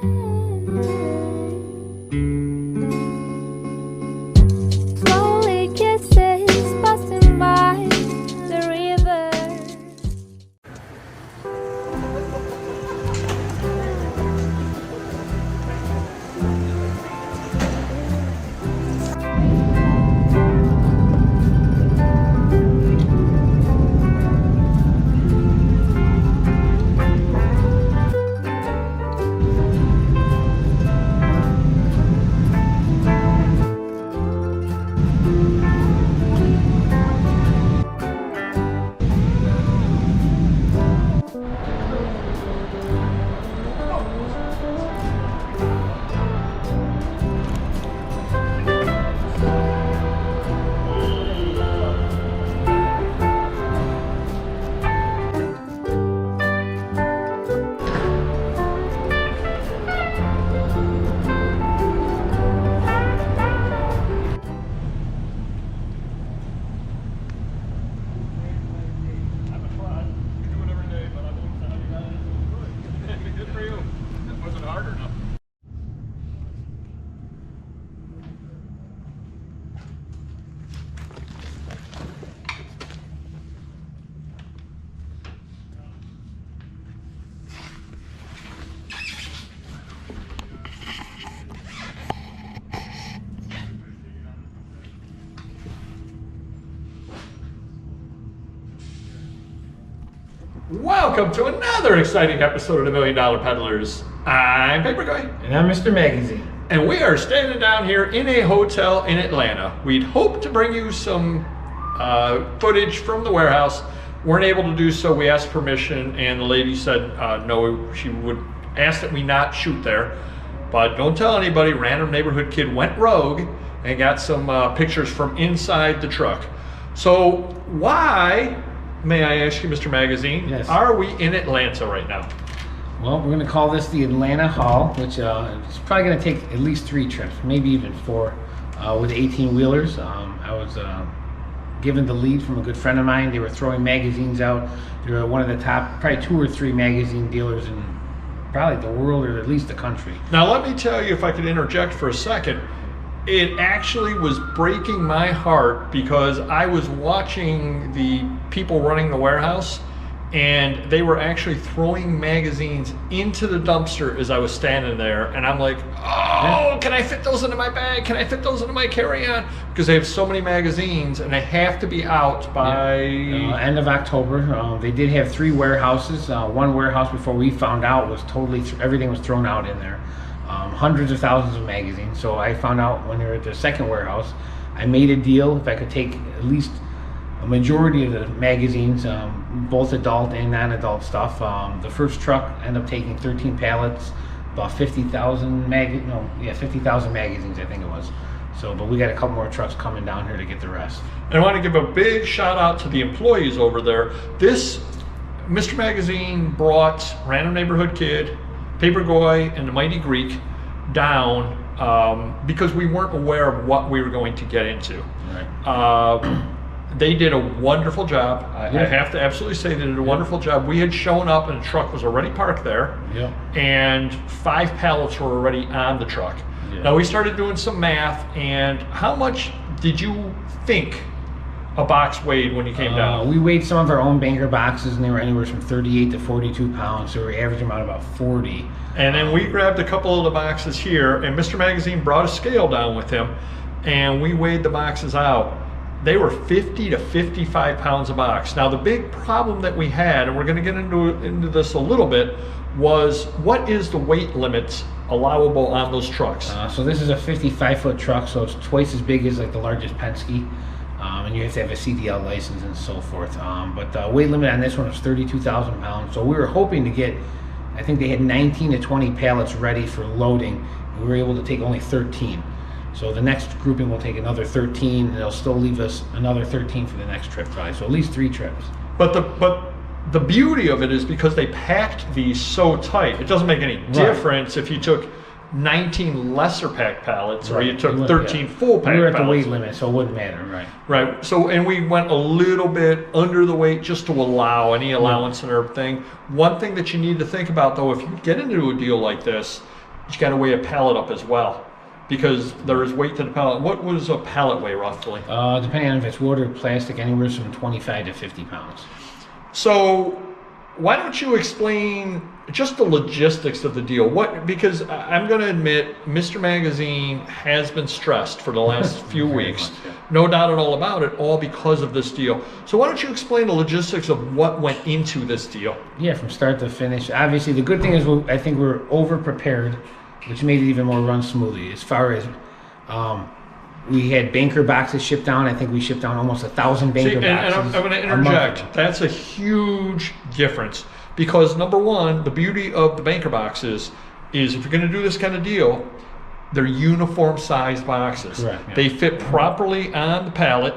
Slowly kisses passing by the river. Welcome to another exciting episode of the $1 Million Peddlers. I'm Paper Guy. And I'm Mr. Magazine. And we are standing down here in a hotel in Atlanta. We'd hoped to bring you some footage from the warehouse. Weren't able to do so. We asked permission and the lady said no, she would ask that we not shoot there. But don't tell anybody, random neighborhood kid went rogue and got some pictures from inside the truck. So why, may I ask you, Mr. Magazine, yes, are we in Atlanta right now? Well, we're going to call this the Atlanta Haul, which is probably going to take at least 3 trips, maybe even 4, with 18-wheelers. I was given the lead from a good friend of mine. They were throwing magazines out. They were one of the top, probably 2 or 3 magazine dealers in probably the world or at least the country. Now, let me tell you, if I could interject for a second, it actually was breaking my heart because I was watching the people running the warehouse and they were actually throwing magazines into the dumpster as I was standing there, and I'm like, oh, can I fit those into my bag? Can I fit those into my carry-on? Because they have so many magazines and they have to be out by end of October. They did have 3 warehouses. One warehouse before we found out was totally, everything was thrown out in there. Hundreds of thousands of magazines. So I found out when they were at the second warehouse, I made a deal if I could take at least a majority of the magazines, both adult and non-adult stuff. The first truck ended up taking 13 pallets, about 50,000 magazines, I think it was. So, but we got a couple more trucks coming down here to get the rest. And I want to give a big shout out to the employees over there. This, Mr. Magazine brought Random Neighborhood Kid, Paper Goy, and the Mighty Greek down because we weren't aware of what we were going to get into. Right. They did a wonderful job. I have to absolutely say they did a wonderful job. We had shown up and the truck was already parked there, and 5 pallets were already on the truck. Now we started doing some math, and how much did you think a box weighed when you came down? We weighed some of our own banker boxes, and they were anywhere from 38 to 42 pounds, so we averaged them out about 40. And then we grabbed a couple of the boxes here, and Mr. Magazine brought a scale down with him, and we weighed the boxes out. They were 50 to 55 pounds a box. Now the big problem that we had, and we're going to get into this a little bit, was what is the weight limit allowable on those trucks? So this is a 55-foot truck, so it's twice as big as like the largest Penske. And you have to have a CDL license and so forth. But the weight limit on this one was 32,000 pounds. So we were hoping to get, I think they had 19 to 20 pallets ready for loading. We were able to take only 13. So the next grouping will take another 13, and they'll still leave us another 13 for the next trip probably. So at least 3 trips. But the beauty of it is because they packed these so tight, it doesn't make any difference if you took 19 lesser pack pallets or you took 13 full pack pallets. We were at the weight limit, so it wouldn't matter, right? Right. So, and we went a little bit under the weight just to allow any allowance and everything. One thing that you need to think about, though, if you get into a deal like this, you got to weigh a pallet up as well, because there is weight to the pallet. What was a pallet weigh roughly? Depending on if it's wood or plastic, anywhere from 25 to 50 pounds. So why don't you explain just the logistics of the deal? Because I'm going to admit, Mr. Magazine has been stressed for the last few weeks. Much, yeah. No doubt at all about it, all because of this deal. So why don't you explain the logistics of what went into this deal? Yeah, from start to finish. Obviously, the good thing is I think we're over prepared, which made it even more run smoothly. As far as we had banker boxes shipped down. I think we shipped down almost 1,000 banker boxes. And I'm going to interject. That's a huge difference, because number one, the beauty of the banker boxes is if you're going to do this kind of deal, they're uniform sized boxes. Correct, yeah. They fit properly on the pallet.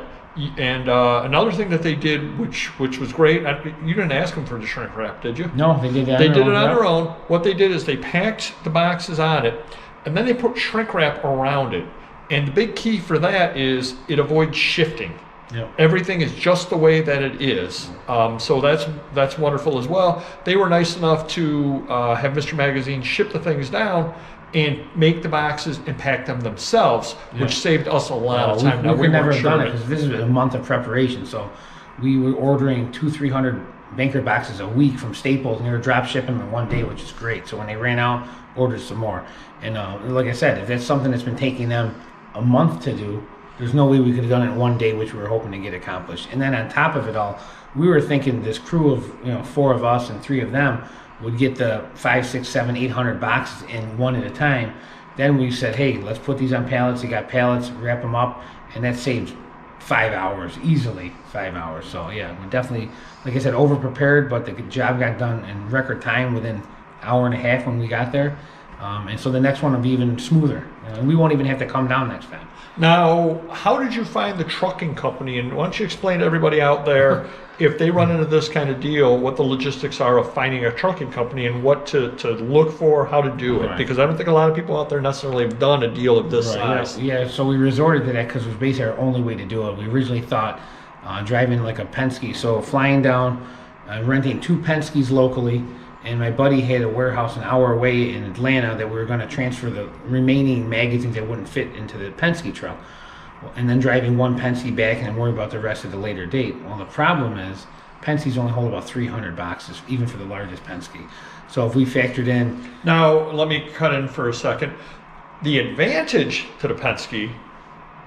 And another thing that they did, which was great, you didn't ask them for the shrink wrap, did you? No, they did that. They did it on their own. What they did is they packed the boxes on it, and then they put shrink wrap around it. And the big key for that is it avoids shifting. Yep. Everything is just the way that it is. So that's wonderful as well. They were nice enough to have Mr. Magazine ship the things down and make the boxes and pack them themselves, which saved us a lot of time. We never have done it because this is a month of preparation. So we were ordering 200-300 banker boxes a week from Staples, and they were drop shipping them in one day, which is great. So when they ran out, ordered some more. And like I said, if that's something that's been taking them a month to do, there's no way we could have done it in one day, which we were hoping to get accomplished. And then on top of it all, we were thinking this crew of 4 of us and 3 of them would get the 5, 6, 7, 800 boxes in one at a time. Then we said, hey, let's put these on pallets. You got pallets, wrap them up, and that saves 5 hours, easily 5 hours. So yeah, we're definitely, like I said, over prepared, but the job got done in record time within an hour and a half when we got there. And so the next one will be even smoother. And we won't even have to come down next time. Now, how did you find the trucking company? And why don't you explain to everybody out there, if they run into this kind of deal, what the logistics are of finding a trucking company and what to look for, how to do it? Right. Because I don't think a lot of people out there necessarily have done a deal of this size. Yeah, so we resorted to that because it was basically our only way to do it. We originally thought driving like a Penske. So flying down, renting 2 Penskes locally, and my buddy had a warehouse an hour away in Atlanta that we were going to transfer the remaining magazines that wouldn't fit into the Penske truck, and then driving 1 Penske back and then worry about the rest at a later date. Well, the problem is Penske's only hold about 300 boxes, even for the largest Penske. So if we factored in... Now, let me cut in for a second. The advantage to the Penske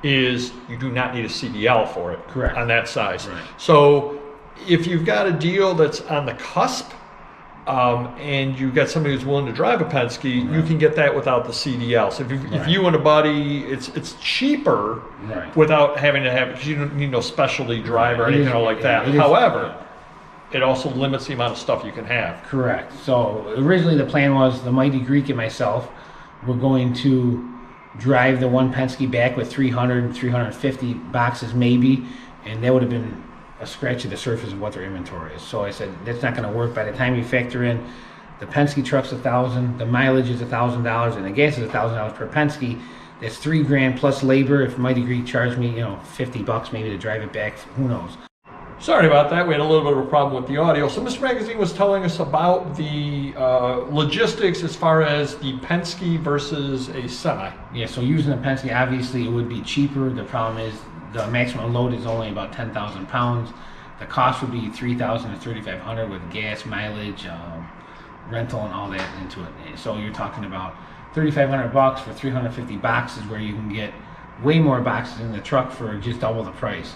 is you do not need a CDL for it. Correct. On that size. Right. So if you've got a deal that's on the cusp, and you've got somebody who's willing to drive a Penske, you can get that without the CDL. So if you and a buddy, it's cheaper without having to have, because you don't need no specialty driver or anything like that. However, it also limits the amount of stuff you can have. Correct. So originally the plan was the Mighty Greek and myself were going to drive the 1 Penske back with 300, 350 boxes maybe, and that would have been a scratch of the surface of what their inventory is. So I said, that's not going to work. By the time you factor in the Penske truck's $1,000, the mileage is $1,000, and the gas is $1,000 per Penske, that's $3,000 plus labor. If Mighty Greek charged me, $50 maybe to drive it back, who knows? Sorry about that. We had a little bit of a problem with the audio. So Mr. Magazine was telling us about the logistics as far as the Penske versus a semi. Yeah, so using a Penske, obviously it would be cheaper. The problem is the maximum load is only about 10,000 pounds. The cost would be $3,000 to $3,500 with gas, mileage, rental, and all that into it. So you're talking about $3,500 for 350 boxes, where you can get way more boxes in the truck for just double the price.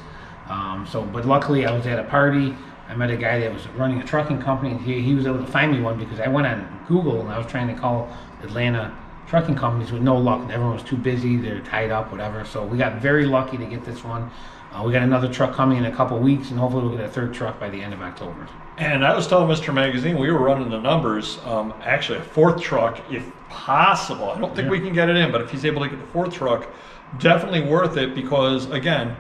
But luckily I was at a party. I met a guy that was running a trucking company, and he was able to find me one because I went on Google and I was trying to call Atlanta trucking companies with no luck. Everyone was too busy, they're tied up, whatever. So we got very lucky to get this one. We got another truck coming in a couple weeks, and hopefully we'll get a 3rd truck by the end of October. And I was telling Mr. Magazine, we were running the numbers, actually a 4th truck if possible. I don't think we can get it in, but if he's able to get the 4th truck, definitely worth it, because again,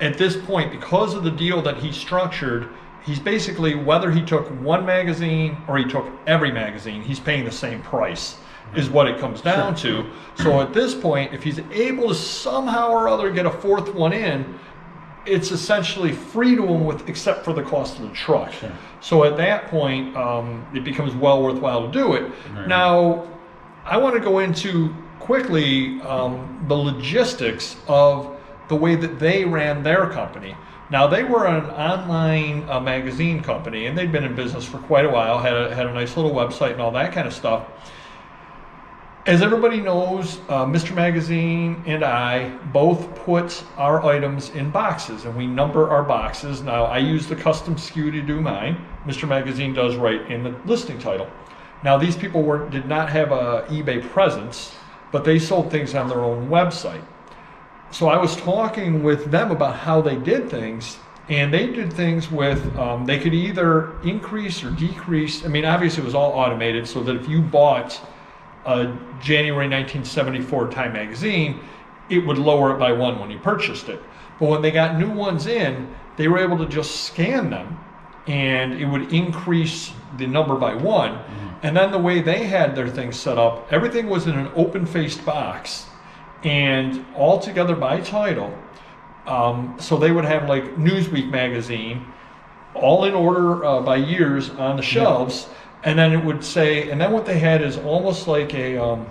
at this point, because of the deal that he structured, he's basically, whether he took 1 magazine or he took every magazine, he's paying the same price, is what it comes down to. So at this point, if he's able to somehow or other get a 4th one in, it's essentially free to him except for the cost of the truck. So at that point, it becomes well worthwhile to do it. Now, I want to go into quickly the logistics of the way that they ran their company. Now, they were an online magazine company, and they'd been in business for quite a while, had a nice little website and all that kind of stuff. As everybody knows, Mr. Magazine and I both put our items in boxes, and we number our boxes. Now, I use the custom SKU to do mine. Mr. Magazine does right in the listing title. Now, these people did not have a eBay presence, but they sold things on their own website. So I was talking with them about how they did things, and they did things with, they could either increase or decrease. I mean, obviously it was all automated, so that if you bought a January 1974 Time magazine, it would lower it by 1 when you purchased it. But when they got new ones in, they were able to just scan them, and it would increase the number by 1. Mm-hmm. And then the way they had their things set up, everything was in an open-faced box, and all together by title. So they would have like Newsweek magazine, all in order by years on the shelves. Yeah. And then it would say, and then what they had is almost like a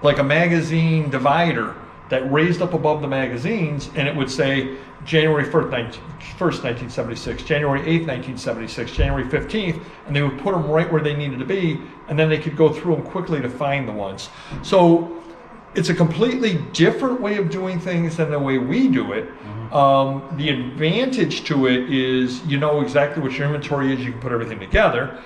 magazine divider that raised up above the magazines, and it would say January 1st, 1976, January 8th, 1976, January 15th, and they would put them right where they needed to be, and then they could go through them quickly to find the ones. So it's a completely different way of doing things than the way we do it. Mm-hmm. The advantage to it is you know exactly what your inventory is, you can put everything together.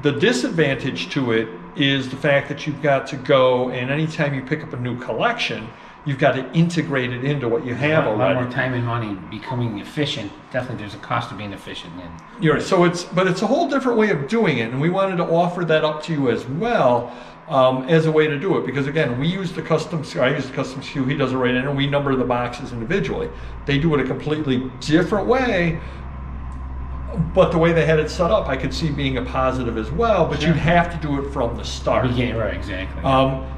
The disadvantage to it is the fact that you've got to go, and anytime you pick up a new collection, you've got to integrate it into what you have already. A lot more time and money becoming efficient. Definitely there's a cost of being efficient. You're right. So it's a whole different way of doing it, and we wanted to offer that up to you as well, as a way to do it. Because again, I use the custom SKU, he does it right in, and we number the boxes individually. They do it a completely different way. But the way they had it set up, I could see being a positive as well, but you'd have to do it from the start. Yeah, right, exactly.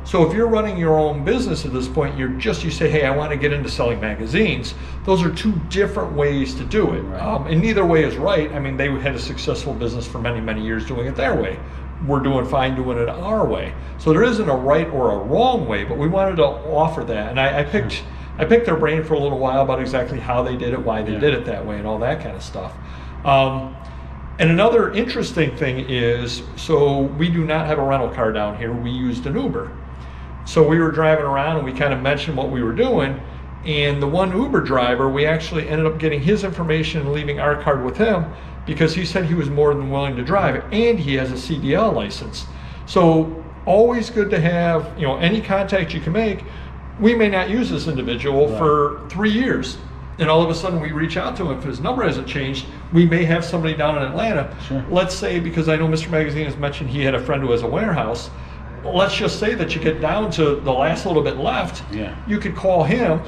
So if you're running your own business at this point, you say, hey, I want to get into selling magazines. Those are two different ways to do it. Right. And neither way is right. I mean, they had a successful business for many, many years doing it their way. We're doing fine doing it our way. So there isn't a right or a wrong way, but we wanted to offer that. And I picked their brain for a little while about exactly how they did it, why they did it that way, and all that kind of stuff. And another interesting thing is, so we do not have a rental car down here. We used an Uber. So we were driving around and we kind of mentioned what we were doing. And the one Uber driver, we actually ended up getting his information and leaving our card with him because he said he was more than willing to drive, and he has a CDL license. So always good to have, any contact you can make. We may not use this individual for 3 years. And all of a sudden we reach out to him. If his number hasn't changed, we may have somebody down in Atlanta. Sure. Let's say, because I know Mr. Magazine has mentioned he had a friend who has a warehouse. Let's just say that you get down to the last little bit left. Yeah. You could call him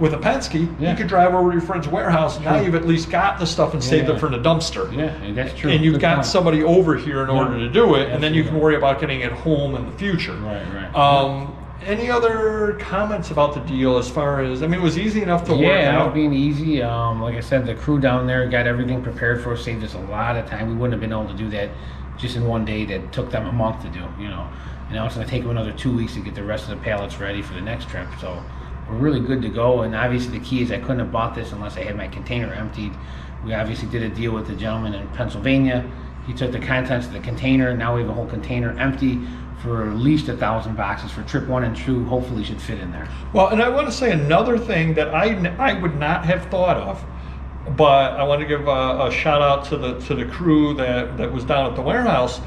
with a Penske. Yeah. You could drive over to your friend's warehouse. Now you've at least got the stuff and saved it from the dumpster. Yeah, that's true. And you've got somebody over here in order to do it. And then you can worry about getting it home in the future. Right. Any other comments about the deal as far as, it was easy enough to work out? Yeah, it was being easy. Like I said, the crew down there got everything prepared for us, saved us a lot of time. We wouldn't have been able to do that just in one day. That took them a month to do, And now it's going to take them another 2 weeks to get the rest of the pallets ready for the next trip. So we're really good to go. And obviously the key is I couldn't have bought this unless I had my container emptied. We obviously did a deal with the gentleman in Pennsylvania. He took the contents of the container. Now we have a whole container empty for at least 1,000 boxes for trip 1 and 2. Hopefully should fit in there. Well, and I want to say another thing that I would not have thought of, but I want to give a shout out to the crew that was down at the warehouse.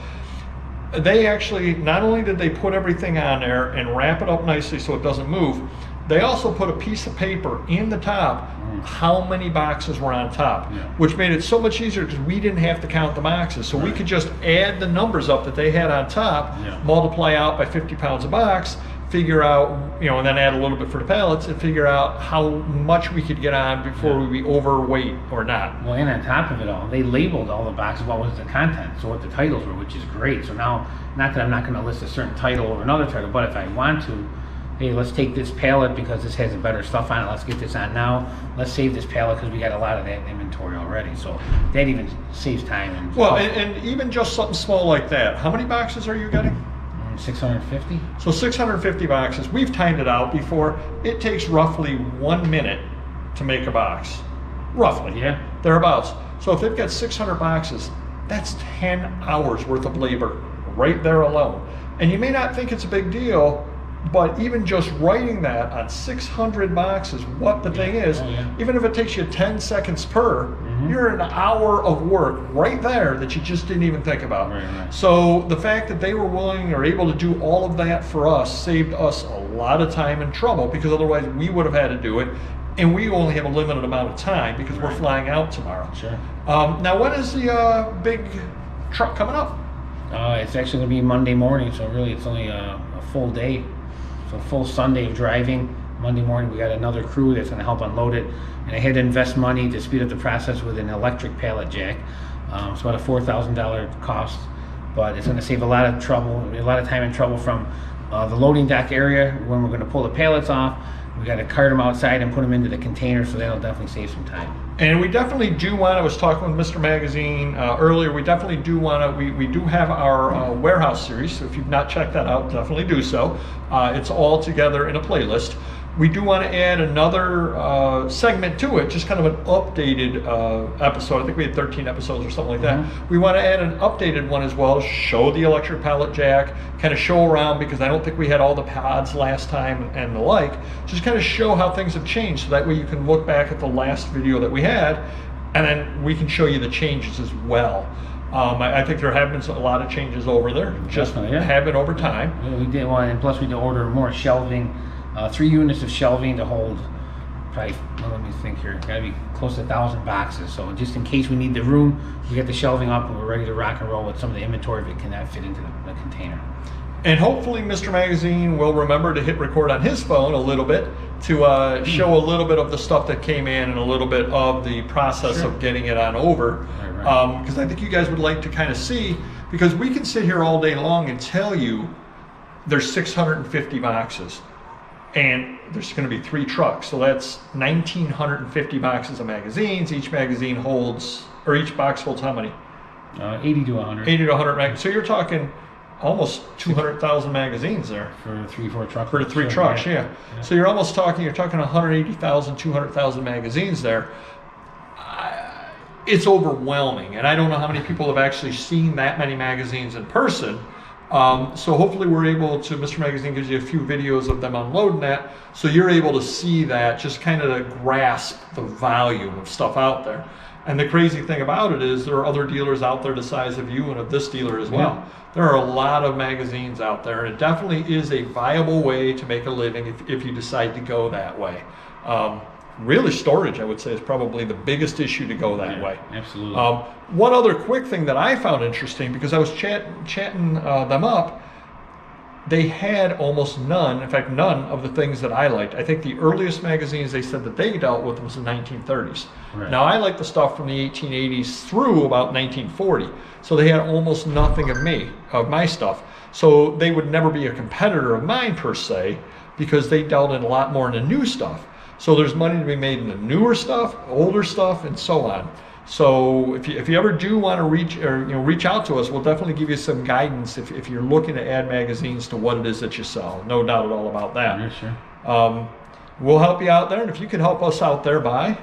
They actually, not only did they put everything on there and wrap it up nicely so it doesn't move, they also put a piece of paper in the top how many boxes were on top, which made it so much easier because we didn't have to count the boxes. So we could just add the numbers up that they had on top, multiply out by 50 pounds a box, figure out, and then add a little bit for the pallets and figure out how much we could get on before we'd be overweight or not. Well, and on top of it all, they labeled all the boxes what was the content, so what the titles were, which is great. So now, not that I'm not going to list a certain title or another title, but if I want to, hey, let's take this pallet because this has a better stuff on it. Let's get this on now. Let's save this pallet because we got a lot of that in inventory already. So that even saves time. And even just something small like that. How many boxes are you getting? 650? So 650 boxes. We've timed it out before. It takes roughly 1 minute to make a box. Roughly. Yeah. Thereabouts. So if they've got 600 boxes, that's 10 hours worth of labor right there alone. And you may not think it's a big deal, but even just writing that on 600 boxes, what the thing is, even if it takes you 10 seconds per, you're an hour of work right there that you just didn't even think about. Right. So the fact that they were willing or able to do all of that for us saved us a lot of time and trouble, because otherwise we would have had to do it. And we only have a limited amount of time because we're flying out tomorrow. Sure. Now, when is the big truck coming up? It's actually going to be Monday morning, so really it's only a full day. So full Sunday of driving. Monday morning we got another crew that's going to help unload it. And I had to invest money to speed up the process with an electric pallet jack. It's about a $4,000 cost, but it's going to save a lot of trouble, a lot of time and trouble from the loading dock area when we're going to pull the pallets off. We got to cart them outside and put them into the container, so that'll definitely save some time. And we definitely do want to, I was talking with Mr. Magazine earlier, we definitely do want to, we do have our warehouse series, so if you've not checked that out, definitely do so. It's all together in a playlist. We do want to add another segment to it, just kind of an updated episode. I think we had 13 episodes or something like that. We want to add an updated one as well, show the electric pallet jack, kind of show around, because I don't think we had all the pods last time and the like. Just kind of show how things have changed, so that way you can look back at the last video that we had, and then we can show you the changes as well. I think there have been a lot of changes over there, just have been over time. Yeah, we did one, and plus we did order more shelving. 3 units of shelving to hold probably, well, let me think here, gotta be close to 1,000 boxes. So just in case we need the room, we get the shelving up and we're ready to rock and roll with some of the inventory if it cannot fit into the container. And hopefully Mr. Magazine will remember to hit record on his phone a little bit to show a little bit of the stuff that came in and a little bit of the process of getting it on over. Because I think you guys would like to kind of see, because we can sit here all day long and tell you there's 650 boxes. And there's going to be 3 trucks, so that's 1,950 boxes of magazines. Each magazine holds, or each box holds how many? 80 to 100. 80 to 100 magazines. So you're talking almost 200,000 magazines there. For 3-4 trucks. For the 3 trucks, yeah. So you're almost talking, you're talking 180,000, 200,000 magazines there. It's overwhelming, and I don't know how many people have actually seen that many magazines in person. So hopefully we're able to, Mr. Magazine gives you a few videos of them unloading that, so you're able to see that, just kind of to grasp the volume of stuff out there. And the crazy thing about it is there are other dealers out there the size of you and of this dealer as well. There are a lot of magazines out there, and it definitely is a viable way to make a living if you decide to go that way. Really, storage, I would say, is probably the biggest issue to go that way. Absolutely. One other quick thing that I found interesting, because I was chatting them up, they had almost none, in fact, none of the things that I liked. I think the earliest magazines they said that they dealt with was the 1930s. Now, I like the stuff from the 1880s through about 1940. So they had almost nothing of my stuff. So they would never be a competitor of mine per se, because they dealt in a lot more in the new stuff. So there's money to be made in the newer stuff, older stuff, and so on. So if you ever do want to reach out to us, we'll definitely give you some guidance if you're looking to add magazines to what it is that you sell. No doubt at all about that. Yeah, sure. We'll help you out there, and if you can help us out there by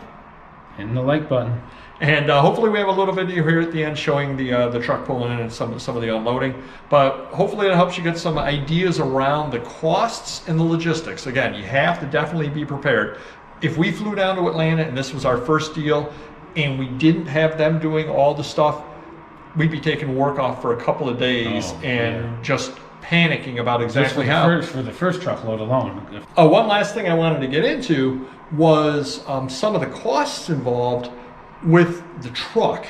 hitting the like button. And hopefully we have a little video here at the end showing the truck pulling in and some of the unloading. But hopefully it helps you get some ideas around the costs and the logistics. Again, you have to definitely be prepared. If we flew down to Atlanta and this was our first deal and we didn't have them doing all the stuff, we'd be taking work off for a couple of days just panicking about exactly how. For the first truckload alone. One last thing I wanted to get into was some of the costs involved with the truck.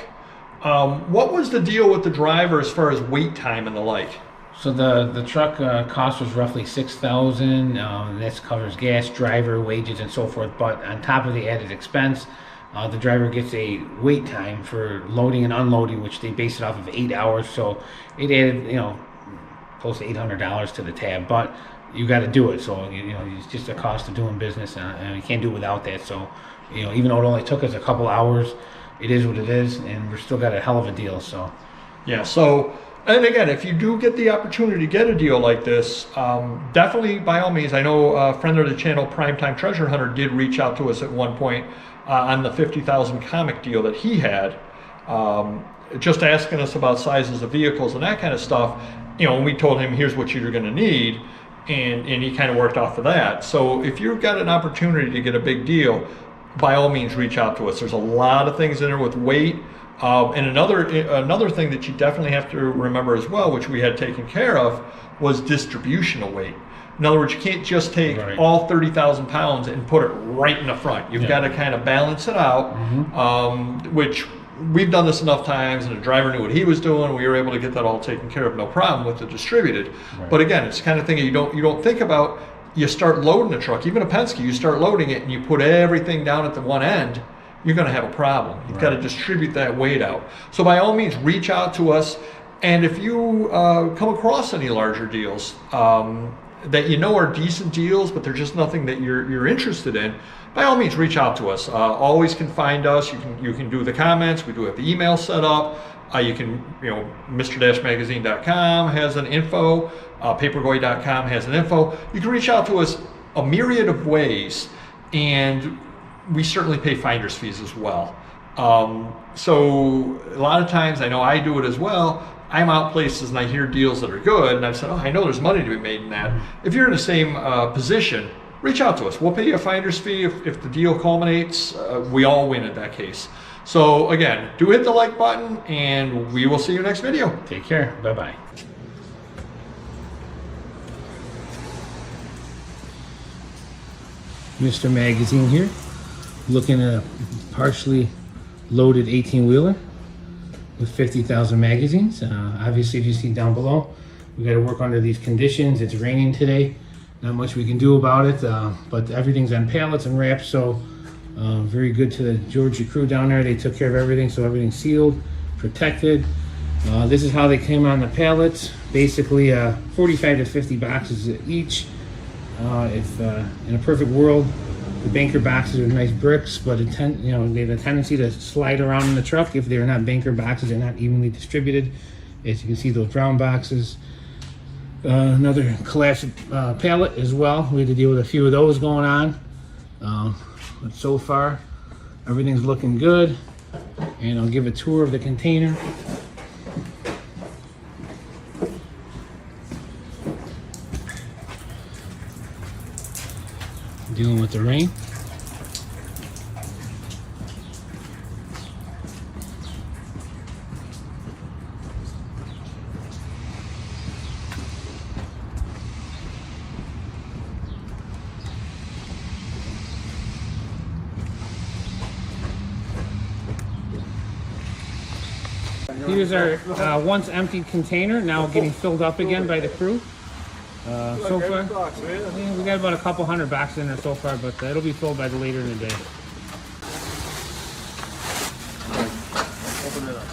What was the deal with the driver as far as wait time and the like? So the truck cost was roughly $6,000. This covers gas, driver, wages, and so forth. But on top of the added expense, the driver gets a wait time for loading and unloading, which they base it off of 8 hours. So it added, close to $800 to the tab. But you got to do it. So it's just a cost of doing business, and you can't do it without that. So even though it only took us a couple hours, it is what it is, and we're still got a hell of a deal. So yeah. So And again, if you do get the opportunity to get a deal like this, definitely by all means. I know a friend of the channel, Primetime Treasure Hunter, did reach out to us at one point on the 50,000 comic deal that he had, just asking us about sizes of vehicles and that kind of stuff. You know, and we told him, here's what you're going to need, and he kind of worked off of that. So if you've got an opportunity to get a big deal, by all means reach out to us. There's a lot of things in there with weight. And another thing that you definitely have to remember as well, which we had taken care of, was distribution of weight. In other words, you can't just take all 30,000 pounds and put it right in the front. You've got to kind of balance it out, which we've done this enough times, and the driver knew what he was doing. We were able to get that all taken care of, no problem, with the distributed. But again, it's the kind of thing you don't think about. You start loading a truck, even a Penske, you start loading it and you put everything down at the one end, you're going to have a problem. You've got to distribute that weight out. So by all means, reach out to us. And if you come across any larger deals that you know are decent deals, but they're just nothing that you're interested in, by all means, reach out to us. Always can find us. You can do the comments. We do have the email set up. You can, Mr-Magazine.com has an info. Paperboy.com has an info. You can reach out to us a myriad of ways, and we certainly pay finder's fees as well. So a lot of times, I know I do it as well, I'm out places and I hear deals that are good, and I've said, oh, I know there's money to be made in that. If you're in the same position, reach out to us. We'll pay you a finder's fee if the deal culminates. We all win in that case. So again, do hit the like button, and we will see you next video. Take care. Bye-bye. Mr. Magazine here, looking at a partially loaded 18-wheeler with 50,000 magazines. Obviously, as you see down below, we got to work under these conditions. It's raining today. Not much we can do about it, but everything's on pallets and wraps, so very good to the Georgia crew down there. They took care of everything, so everything's sealed, protected. This is how they came on the pallets. Basically, 45 to 50 boxes each. If in a perfect world, the banker boxes are nice bricks, but they have a tendency to slide around in the truck. If they're not banker boxes, they're not evenly distributed. As you can see, those brown boxes. Another collapsed pallet as well. We had to deal with a few of those going on. But so far, everything's looking good. And I'll give a tour of the container. Dealing with the rain. Here's our once emptied container, now getting filled up again by the crew. So far, we got about a couple hundred boxes in there so far, but it'll be filled by later in the day. Open it up.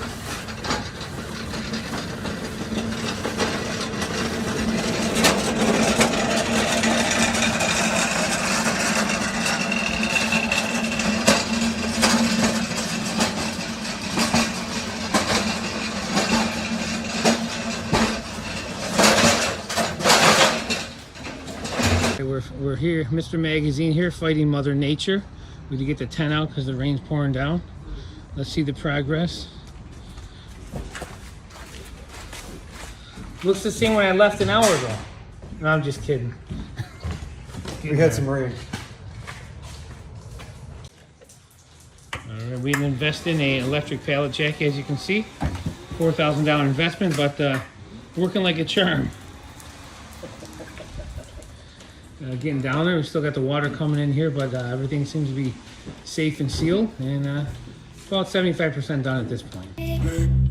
We're here, Mr. Magazine here, fighting Mother Nature. We had to get the tent out because the rain's pouring down. Let's see the progress. Looks the same when I left an hour ago. No, I'm just kidding. We had some rain. We invested in an electric pallet jack, as you can see. $4,000 investment, but working like a charm. Getting down there, we still got the water coming in here, but everything seems to be safe and sealed, and about 75% done at this point.